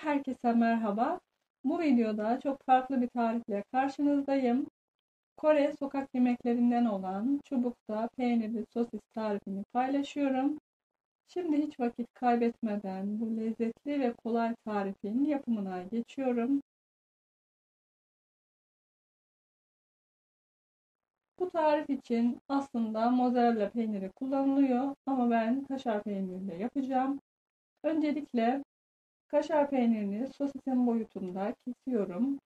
Herkese merhaba. Bu videoda çok farklı bir tarifle karşınızdayım. Kore sokak yemeklerinden olan çubukta peynirli sosis tarifini paylaşıyorum. Şimdi hiç vakit kaybetmeden bu lezzetli ve kolay tarifin yapımına geçiyorum. Bu tarif için aslında mozzarella peyniri kullanılıyor ama ben kaşar peyniriyle yapacağım. Öncelikle kaşar peynirini sosisin boyutunda kesiyorum.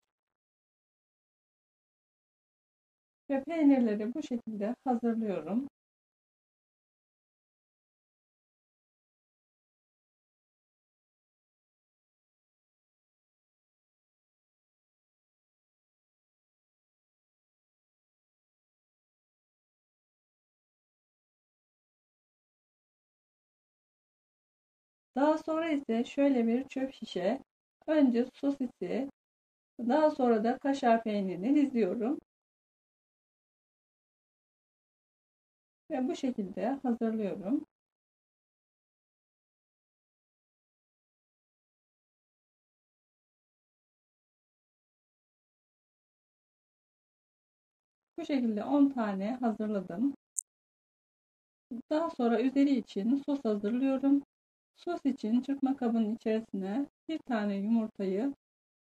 Ve peynirleri bu şekilde hazırlıyorum. Daha sonra ise şöyle bir çöp şişe, önce sosisi, daha sonra da kaşar peynirini diziyorum. Ve bu şekilde hazırlıyorum. Bu şekilde 10 tane hazırladım. Daha sonra üzeri için sos hazırlıyorum. Sos için çırpma kabının içerisine bir tane yumurtayı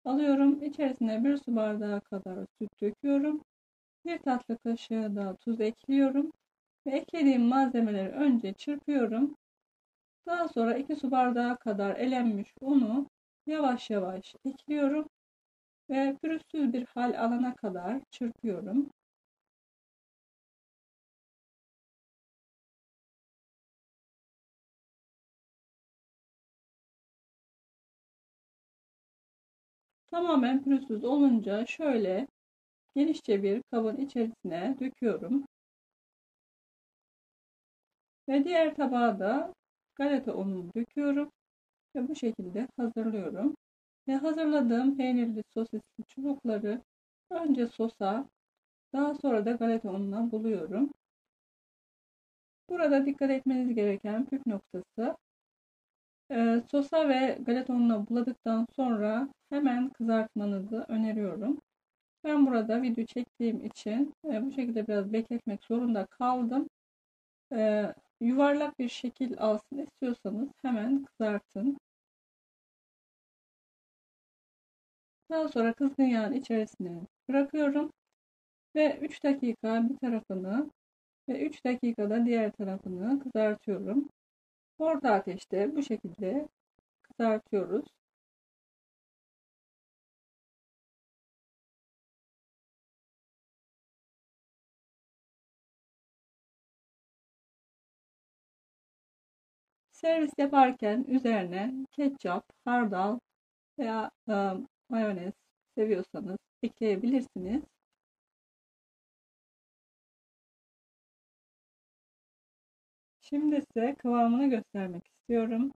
alıyorum. İçerisine 1 su bardağı kadar süt döküyorum. 1 tatlı kaşığı da tuz ekliyorum. Ve eklediğim malzemeleri önce çırpıyorum. Daha sonra 2 su bardağı kadar elenmiş unu yavaş yavaş ekliyorum ve pürüzsüz bir hal alana kadar çırpıyorum. Tamamen pürüzsüz olunca şöyle genişçe bir kabın içerisine döküyorum. Ve diğer tabağa da galeta ununu döküyorum ve bu şekilde hazırlıyorum. Ve hazırladığım peynirli sosisli çubukları önce sosa, daha sonra da galeta ununa buluyorum. Burada dikkat etmeniz gereken püf noktası, sosa ve galeta ununa buladıktan sonra hemen kızartmanızı öneriyorum. Ben burada video çektiğim için bu şekilde biraz bekletmek zorunda kaldım. Yuvarlak bir şekil alsın istiyorsanız hemen kızartın. Daha sonra kızgın yağın içerisine bırakıyorum ve 3 dakika bir tarafını ve 3 dakikada diğer tarafını kızartıyorum. Orta ateşte bu şekilde kızartıyoruz. Servis yaparken üzerine ketçap, hardal veya mayonez seviyorsanız ekleyebilirsiniz. Şimdi size kıvamını göstermek istiyorum.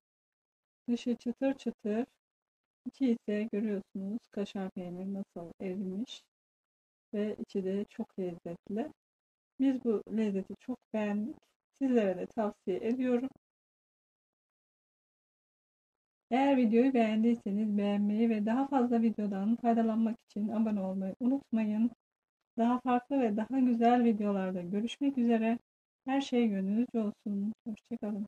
Dışı çıtır çıtır, içi ise görüyorsunuz kaşar peyniri nasıl erimiş ve içi de çok lezzetli. Biz bu lezzeti çok beğendik. Sizlere de tavsiye ediyorum. Eğer videoyu beğendiyseniz beğenmeyi ve daha fazla videodan faydalanmak için abone olmayı unutmayın. Daha farklı ve daha güzel videolarda görüşmek üzere. Her şey gönlünüzce olsun. Hoşça kalın.